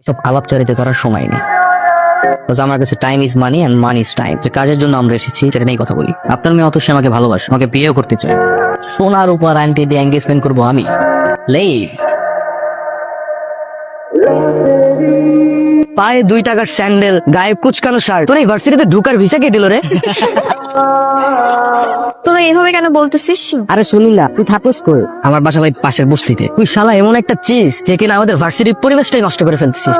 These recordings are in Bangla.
সব আলাপচারিতা করার সময় নেই। আমার কাছে time is money and money is time. যে কাজের জন্য আমরা এসেছি সেটা নিয়ে কথা বলি। আপনার মেয়ে অতসী আমাকে ভালোবাসে, আমাকে বিয়েও করতে চায়। সোনার উপর আন্টি দিয়ে এঙ্গেজমেন্ট করবো আমি। পায়ে 2 টাকার স্যান্ডেল, গায়ে কুচকানো শার্ট, তোর ইউনিভার্সিটিতে ঢুকার ভিসা কে দিল রে? তোরা এভাবে কেন বলতেছিস? আরে শুনি না, তুই থাকস কই? আমার বাসা ভাই পাশের বস্তিতে। তুই শালা এমন একটা চিজ যে কিনা আমাদের ভার্সিটির পরিবেশটাই নষ্ট করে ফেলতেছিস।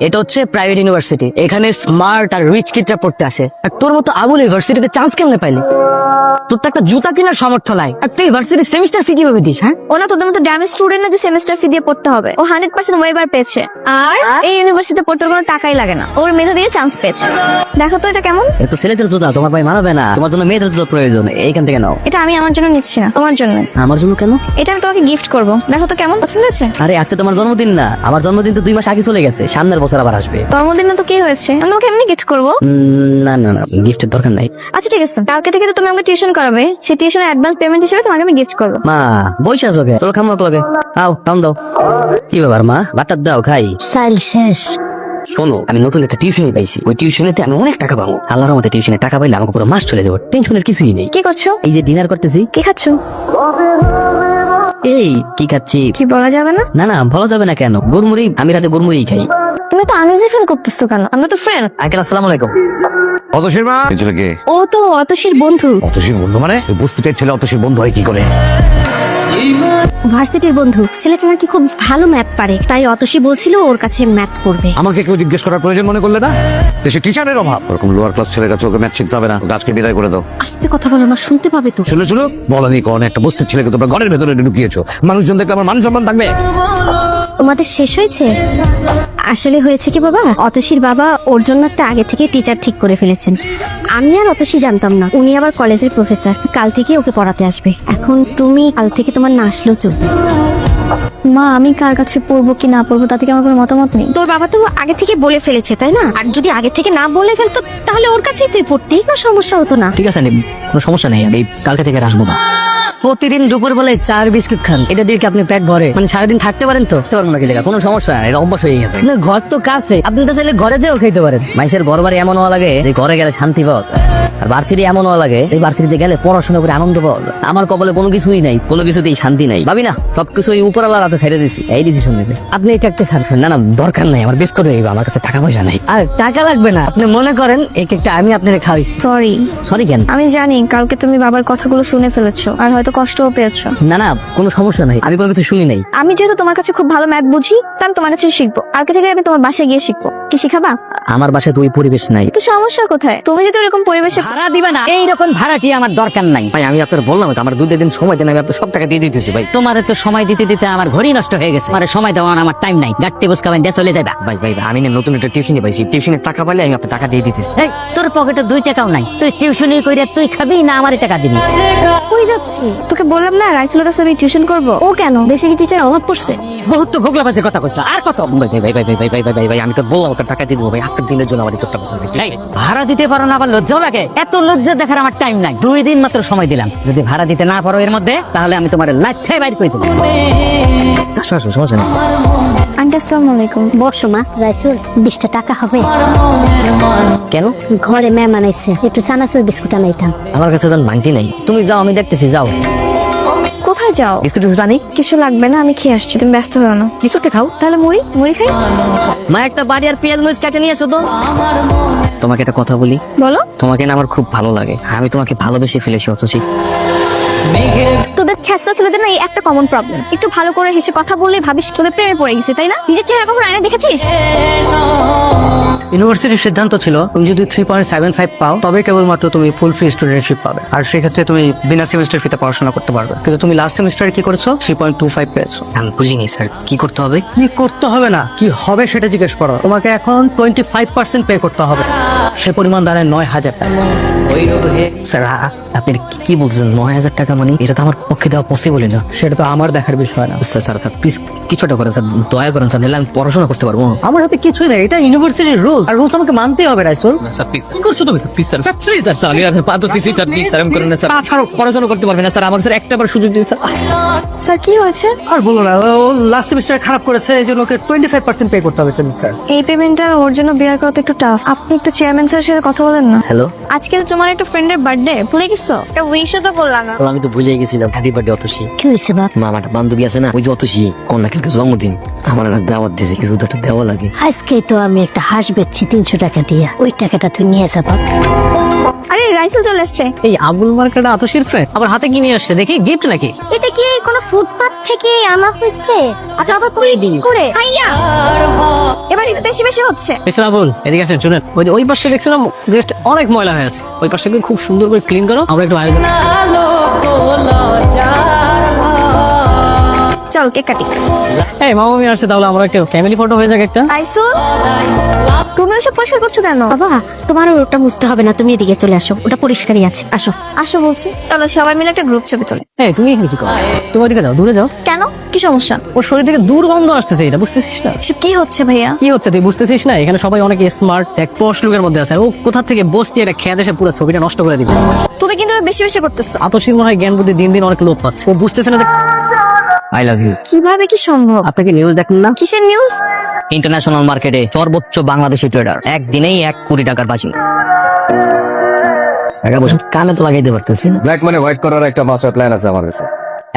এটা হচ্ছে প্রাইভেট ইউনিভার্সিটি, এখানে স্মার্ট আর রিচ কিডরা পড়তে আসে। আর তোর মতো আবুল ইউনিভার্সিটিতে চান্স কেমনে পাইলি? তোর তো একটা জুতা কেনার সামর্থ্য নাই, আর তুই ইউনিভার্সিটির সেমিস্টার ফি কিভাবে দিস? হ্যাঁ, ওনা তোদের মতো ড্যামেজ স্টুডেন্ট না যে সেমিস্টার ফি দিয়ে পড়তে হবে। ও 100% ওয়েবার পেয়েছে, আর এই ইউনিভার্সিটিতে পড়তে ওর কোনো টাকাই লাগে না। ওর মেধা দিয়ে চান্স পেয়েছে। দেখো তো এটা কেমন? এটা তো ছেলেদের জুতা, তোমার ভাই মানাবে না। তোমার জন্য মেয়েদের জুতা প্রয়োজন, এইখান থেকে নাও। এটা আমি আমার জন্য নিচ্ছি না, তোমার জন্য। আমার জন্য কেন? এটা আমি তোমাকে গিফট করব, দেখো তো কেমন পছন্দ হয়েছে। আরে আজকে তোমার জন্মদিন না, আমার জন্মদিন তো 2 মাস আগে চলে গেছে, সামনের বছর আবার আসবে। জন্মদিনে তো কি হয়েছে, আমি তোমাকে এমনি গিফট করব। না না না, গিফটের দরকার নাই। আচ্ছা ঠিক আছে, কালকে থেকে তো তুমি আমাকে টিউশন করাবে, সেই টিউশনের অ্যাডভান্স পেমেন্ট হিসেবে তোমাকে আমি গিফট করব। মা বইসা চোখে, চলো খামো লগে। খাও, কাম দাও। কি ব্যাপার মা, বাটার দাও খাই। চাইল শেষ। শোনো, আমি নতুন একটা টিউশনই পাইছি। ওই টিউশনেতে আমি অনেক টাকা পাবো। আল্লাহর মধ্যে টিউশনে টাকা পাইলে আমাকে পুরো মাস চলে যাবো, টেনশনের কিছুই নেই। কি করছো? এই যে ডিনার করতেছি। কি খাচ্ছো? এই কি খাচ্ছি? কি বলা যাবে না? না না, বলা যাবে না কেন? গুড়মুড়ি, আমি রাতে গুড়মুড়ি খাই। তুমি তো আনইজি ফিল করতেছো কেন? আমরা তো ফ্রেন্ড। আঙ্কেল আসসালামু আলাইকুম। অতসীর মা, এই ছেলেকে। ও তো অতসীর বন্ধু। অতসীর বন্ধু মানে? বস্তিটার ছেলে অতসীর বন্ধু হয় কি করে? ভার্সিটির বন্ধু। ছেলেটা নাকি খুব ভালো ম্যাথ পারে, তাই অতসী বলছিল ওর কাছে ম্যাথ করবে। আমাকে কেউ জিজ্ঞেস করার প্রয়োজন মনে করলে না? দেশে টিচারের অভাব। ওরকম লোয়ার ক্লাস ছেলের কাছে ওকে ম্যাথ শিখতে হবে না। ওকে আজকে বিদায় করে দাও। আস্তে কথা বলো না, শুনতে পাবে তো। শুনে শুনো, বলনি কোন একটা বস্তির ছেলেকে তোমরা ঘরের ভেতরে ঢুকিয়েছো। মানুষজন দেখলে আমার মান সম্মান থাকবে? তোমাদের শেষ হয়েছে? আসলে হয়েছে কি বাবা, অতসীর বাবা ওর জন্য একটা আগে থেকে টিচার ঠিক করে ফেলেছেন। আমি আর অতসী জানতাম না, উনি আবার কলেজের প্রফেসর, কাল থেকে ওকে পড়াতে আসবে। এখন তুমি কাল থেকে তোমার না আসলেও চলবে। মা, আমি কার কাছে পড়বো কি না পড়বো তাতে কি আমার কোনো মতামত নেই। তোর বাবা তো আগে থেকে বলে ফেলেছে, তাই না? আর যদি আগে থেকে না বলে ফেলতো তাহলে ওর কাছেই তুই পড়তেই কোনো সমস্যা হতো না। ঠিক আছে, কোনো সমস্যা নেই, আমি কালকে থেকে আর আসবো না। প্রতিদিন দুপুর বেলায় 4 বিস্কুট খান, এটা দিয়ে কি আপনি পেট ভরে? মানে সারাদিন থাকতে পারেন তো? খেতে পারবো না কি লেখা, কোনো সমস্যা নাই, এটা অভ্যাস হয়ে গেছে। না, ঘর তো কাছে, আপনি তো চাইলে ঘরে যেও খেতে পারেন। মাইসের ঘর বাড়ি এমন হওয়া লাগে যে ঘরে গেলে শান্তি পাওয়া যায়। আর ভার্সিটি এমন হওয়া লাগে এই ভার্সিটিতে গেলে পড়াশোনা করে আনন্দ পাওয়া যায়। আমার কপালে কোনো কিছুই নাই, কোনো কিছুতেই শান্তি নাই। ভাবি না, সবকিছু এই উপরওয়ালার হাতে ছেড়ে দিছি, এই ডিসিশন নিতে। আপনি এটা একটা খান। না না, দরকার নাই, আমার বিস্কুট হয়ে যাবে, আমার কাছে টাকা পয়সা নাই। আর টাকা লাগবে না, আপনি মনে করেন এই কেকটা আমি আপনাকে খাওয়াইছি। সরি। সরি কেন? আমি জানি কালকে তুমি বাবার কথাগুলো শুনে ফেলেছো আর হয়তো কষ্টও পেয়েছো। না না, কোনো সমস্যা নাই, আমি কোনো কিছু শুনি নাই। আমি যেহেতু তোমার কাছে খুব ভালো ম্যাথ বুঝি, তাহলে তোমার কাছে শিখবো। কালকে থেকে আমি তোমার বাসায় গিয়ে শিখবো। কি শিখাবা? আমার বাসায় তো ওই পরিবেশ নাই। তো সমস্যা কোথায়? তুমি যদি এরকম পরিবেশে ভাড়া দিবে না, এইরকম ভাড়াটি আমার দরকার নাই। ভাই আমি আপনার বললাম তো, আমার 2 দিন সময় দেন, আমি আপনার সব টাকা দিয়ে দিতেছি ভাই। তোমার তো সময় দিতে দিতে আমার ঘড়ি নষ্ট হয়ে গেছে। আমার সময় দেওয়ার আমার টাইম নাই। গাড়তে বসকাবেন দিয়ে চলে যাবা। ভাই ভাই ভাই, আমি না নতুন একটা টিউশনি পাইছি, টিউশনের টাকা পাইলে আমি আপনার টাকা দিয়ে দিতেছি। এই, তোর পকেটে 2 টাকাও নাই, তুই টিউশনি কইরা তুই খাবি না আমারে টাকা দিবি? কই যাচ্ছি? তোকে বললাম না রাইসুলের কাছে আমি টিউশন করবো। ও কেন? দেশে কি টিচার অভাব পড়ছে? বহুত তো ভোগলাবাজের কথা কইছ, আর কত? ভাই ভাই ভাই ভাই ভাই ভাই ভাই ভাই ভাই, আমি তো বললাম আপনার টাকা দিয়ে দেবো ভাই, আজকের দিনের জন্য আমার এই চোখটা পছন্দ। এই, ভাড়া দিতে পারো না, আবার লজ্জাও লাগে? এত লজ্জা দেখার আমার টাইম নাই। 2 দিন মাত্র সময় দিলাম, যদি ভাড়া দিতে না পারো এর মধ্যে, তাহলে আমি তোমার লাইফে বাইর করে দেবো। আসো আসো, সমস্যা নেই। আন্টি আসসালামু আলাইকুম। বসো মা। রাইসুল, 20টা টাকা হবে? কেন? ঘরে মেহমান আইছে, একটু চানাচুর বিস্কুট আনাইতাম। আমার কাছে তো ভাঙতি নাই, তুমি যাও, আমি দেখতেছি, যাও। কোথায় যাও? বিস্কুট টিস্কুট আনি? কিছু লাগবে না, আমি খেয়ে আসছি, তুমি ব্যস্ত হও না। কিছু একটা খাও। তাহলে মুড়ি মুড়ি খাই। মা একটা বাড়ি আর পেঁয়াজ মরিচ কেটে নিয়ে এসো তো। তোমাকে একটা কথা বলি, বলো। তোমাকে না আমার খুব ভালো লাগে, আমি তোমাকে ভালোবেসে ফেলেছি অথচ। তোদের ছেঁচড়া ছেলেদের না এই একটা কমন প্রবলেম, একটু ভালো করে হেসে কথা বললে ভাবিস তোদের প্রেমে পড়ে গেছে, তাই না? নিজের চেহারা কখনো আয়না দেখেছিস? ইউনিভার্সিটির সিদ্ধান্ত ছিল তুমি যদি 3.75 পাও তবে কেবলমাত্র তুমি ফুল ফি স্টুডেন্টশিপ পাবে, আর সেক্ষেত্রে তুমি বিনা সেমিস্টার ফিতে পড়াশোনা করতে পারবে। কিন্তু তুমি লাস্ট সেমিস্টারে কি করেছো? 3.25 পেয়েছো। আমি বুঝিনি স্যার, কি করতে হবে? কি করতে হবে না, কি হবে সেটা জিজ্ঞেস করো। তোমাকে এখন 25% পে করতে হবে, সে পরিমাণ দাঁড়ায় 9,000 টাকা। স্যার আপনি কি বলছেন? 9,000 টাকা মানে এটা তো আমার পক্ষে দেওয়া পসিবলই না। সেটা তো আমার দেখার বিষয় না। স্যার প্লিজ কিছু একটা করেন স্যার, দয়া করেন স্যার, নাহলে আমি পড়াশোনা করতে পারবো না। আমার হাতে কিছুই নেই, এটা ইউনিভার্সিটির রুল। রুলস, আর রুলস আমাকে মানতেই হবে রাইসুল। স্যার প্লিজ কি করছো তুমি প্লিজ স্যার প্লিজ স্যার আমি আপনার পা ধরতেছি স্যার প্লিজ স্যার আমি করেন না স্যার পা ছাড়ো পড়াশোনা করতে পারবে না স্যার আমার স্যার একটা বার সুযোগ দিন স্যার স্যার কি হয়েছে? আর বলো না, ও লাস্ট সেমিস্টারে খারাপ করেছে, এই জন্য ওকে 25% পে করতে হবে সেমিস্টার। এই পেমেন্টটা ওর জন্য বিয়ার করা তো একটু টাফ। আপনি একটু চেয়ারম্যান স্যারের সাথে কথা বলেন না। হ্যালো আজকে তো তোমার একটা ফ্রেন্ডের বার্থডে, ভুলে গেছো? একটা উইশও তো করলাম না। আমি তো ভুলে গেছিলাম হ্যাপি বার্থডে অতসী। কি হয়েছে বাপ? মা আমার একটা বান্ধবী আছে না, ওই যে অতসী কন্যাকে জন্মদিন, আমার একটা দাওয়াত দিয়েছে, কিছু তো একটা দেওয়া লাগে। আজকে তো আমি একটা হাঁস বেচছি 300 টাকা দিয়া, ওই টাকাটা তুই নিয়ে যা বাপ। আরে রাইসেল চলে আসছে। এই আবুল মার্কেট আতশির ফ্রেন্ড আবার হাতে কি নিয়ে আসছে দেখি, গিফট নাকি? এটা কি কোনো ফুটপাত থেকে আনা হয়েছে? আচ্ছা আবার করে দিই করে ভাইয়া এবার একটু বেশি বেশি হচ্ছে। মিস্টার আবুল এদিকে আসেন, শুনেন ওই পাশে দেখছিলাম জাস্ট অনেক ময়লা হয়ে আছে, ওই পাশটাকে খুব সুন্দর করে ক্লিন করো, আমরা একটু আয়োজন। চল কেক কাটি। এই মামা আমি আসছে, তাহলে আমরা একটা ফ্যামিলি ফটো হয়ে যাক একটা। রাইসুল তুমি ওসব পরিষ্কার করছো কেন? বাবা তোমার ওটা বুঝতে হবে না, তুমি এদিকে চলে আসো, ওটা পরিষ্কারই আছে, আসো। আসো বলছি, চলো সবাই মিলে একটা গ্রুপ ছবি তোলে। এই তুমি এখানে কি করো? তুমি ওইদিকে যাও, দূরে যাও। কেন, কি সমস্যা? ওর শরীর থেকে দুর্গন্ধ আসতেছে, এটা বুঝতেছিস না? এসব কি হচ্ছে ভাইয়া? কি হচ্ছে তুই বুঝতেছিস না? এখানে সবাই অনেক স্মার্ট, এক পশ লুকের মধ্যে আছে, আর ও কোথা থেকে বসতি এটা খেয়ে দেশে পুরো ছবিটা নষ্ট করে দিবে। তুমি কিন্তু বেশি বেশি করতেছো। আতশির মনে হয় জ্ঞান বুদ্ধি দিন দিন অনেক লোপ পাচ্ছে, ও বুঝতেছে না যে আই লাভ ইউ। কিভাবে কি সম্ভব? আপনি কি নিউজ দেখেন না? কিসের নিউজ? ইন্টারন্যাশনাল মার্কেটে সর্বোচ্চ বাংলাদেশি ট্রেডার একদিনেই 1 কোটি টাকার বাজি। টাকা পয়সা কানে তো লাগাইতে পারতেছি না। ব্ল্যাক মানি হোয়াইট করার একটা মাস্টার প্ল্যান আছে আমার কাছে।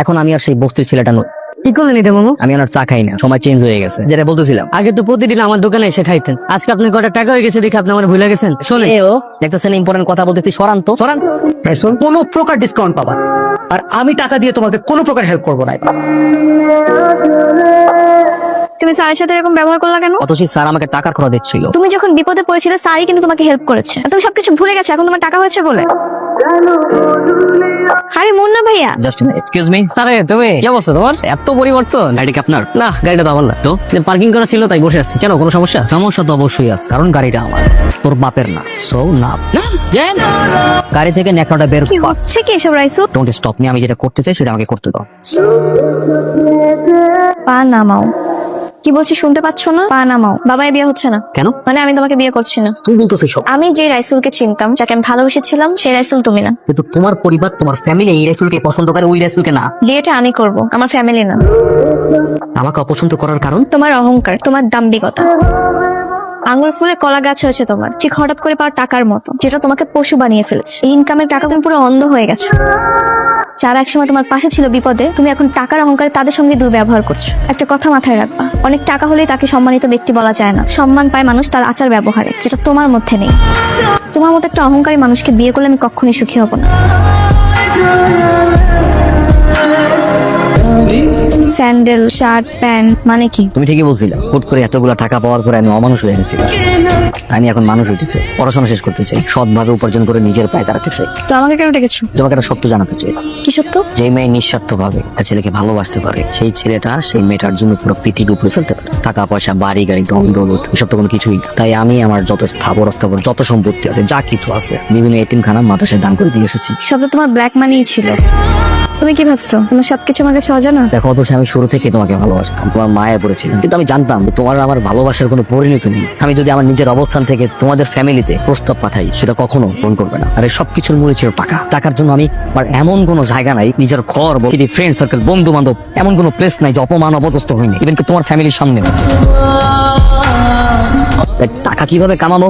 এখন আমি আর সেই বস্তির ছেলেটা নই। কি করলেন এটা মামু? আমি আর চা খাই না, সময় চেঞ্জ হয়ে গেছে, যেটা বলতেছিলাম। আগে তো প্রতিদিন আমার দোকানে এসে খাইতেন, আজকে আপনি কটা টাকা হয়ে গেছে দেখে আপনি আমার ভুলে গেছেন। শোনেন এ ও দেখতেছেন ইম্পর্টেন্ট কথা বলতেছি, সরান তো সরান। কোনো প্রকার ডিসকাউন্ট পাবা, আর আমি টাকা দিয়ে তোমাকে কোনো প্রকার হেল্প করবো না। তুমি স্যারের সাথে এরকম ব্যবহার করলা কেন? অথচ স্যার আমাকে টাকার খরচ দিচ্ছিল। তুমি যখন বিপদে পড়েছিলে স্যারই কিন্তু তোমাকে হেল্প করেছে। তুমি সবকিছু ভুলে গেছো এখন তোমার টাকা হয়েছে বলে। আরে মুন্না ভাইয়া, জাস্ট এক্সকিউজ মি। আরে তুমি কি অবস্থা তোমার? এত পরিবর্তন, গাড়ি কি আপনার? না, গাড়িটা তো আমার না, তো পার্কিং করা ছিল তাই বসে আছি। কেন, কোনো সমস্যা? সমস্যা তো অবশ্যই আছে, কারণ গাড়িটা আমার, তোর বাপের না। সো না জেন, গাড়ি থেকে নেকড়াটা বের কি হচ্ছে কি এসব রাইসুল? ডোন্ট স্টপ মি, আমি যেটা করতে চাই সেটা আমাকে করতে দাও। পা নামাও। কি বলছি শুনতে পাচ্ছ না? পা নামাও। বাবাই বিয়ে হচ্ছে না। কেন? মানে আমি তোমাকে বিয়ে করছি না। তুই বলতেছিস সব, আমি যে রাইসুলকে চিনতাম, যাকে আমি ভালোবেসেছিলাম, সেই রাইসুল তুমি না। কিন্তু তোমার পরিবার তোমার ফ্যামিলি এই রাসূলকে পছন্দ করে, ওই রাসূলকে না। বিয়েটা আমি করব, আমার ফ্যামিলি না। আমাকে অপছন্দ করার কারণ? তোমার অহংকার, তোমার দাম্ভিকতা। আঙুল ফুলে কলা গাছ হয়েছে তোমার, ঠিক হঠাৎ করে পাওয়া টাকার মতো, যেটা তোমাকে পশু বানিয়ে ফেলেছে। এই ইনকামের টাকা তুমি পুরো অন্ধ হয়ে গেছো। যারা একসময় তোমার পাশে ছিল বিপদে, তুমি এখন টাকার অহংকারে তাদের সঙ্গে দুর্ব্যবহার করছো। একটা কথা মাথায় রাখবা, অনেক টাকা হলেই তাকে সম্মানিত ব্যক্তি বলা যায় না। সম্মান পায় মানুষ তার আচার ব্যবহারে, যেটা তোমার মধ্যে নেই। তোমার মতো একটা অহংকারী মানুষকে বিয়ে করলে আমি কখনোই সুখী হব না। স্যান্ডেল, শার্ট, প্যান্ট মানে কি? তুমি ঠিকই বলছিলে, হুট করে এতগুলো টাকা পাওয়ার পরে আমি অমানুষ হয়ে গেছি। আমি এখন মানুষ হইতে চাই, পড়াশোনা শেষ করতে চাই, সৎভাবে উপার্জন করে নিজের পায়ে দাঁড়াতে চাই। তো আমাকে কেন ডেকেছো? তোমাকে একটা সত্য জানাতে চাই। কি সত্য? যে মেয়ে নিঃস্বার্থ ভাবে একটা ছেলেকে ভালোবাসতে পারে, সেই ছেলেটা সেই মেয়েটার জন্য পুরো পৃথিবী উপরে ফেলতে পারে। টাকা পয়সা, বাড়ি গাড়ি, ধন দৌলত এসব তো কোনো কিছুই না। তাই আমি আমার যত স্থাবর অস্থাবর যত সম্পত্তি আছে, যা কিছু আছে, বিভিন্ন এতিমখানা মাদ্রাসায় দান করে দিয়ে এসেছি। সব তো তোমার ব্ল্যাক মানিই ছিল। তুমি কি ভাবছো তোমার সবকিছু আমার কাছে অজানা? দেখো অথচ আমি শুরু থেকে তোমাকে ভালোবাসতাম, তোমার মায়া পড়েছিলাম, কিন্তু আমি জানতাম যে তোমার আমার ভালোবাসার কোনো পরিণতি নেই। আমি যদি আমার নিজের অবস্থান থেকে তোমাদের ফ্যামিলিতে প্রস্তাব পাঠাই, সেটা কখনো ফোন করবে না। আর এই সবকিছুর মূলে ছিল টাকা। টাকার জন্য আমি আমার এমন কোনো জায়গা নাই, নিজের ঘর, ফ্রেন্ড সার্কেল, বন্ধু বান্ধব, এমন কোনো প্লেস নাই যে অপমান অপদস্থ হয়নি, ইভেন কি তোমার ফ্যামিলির সামনে। টাকা কিভাবে কামাবো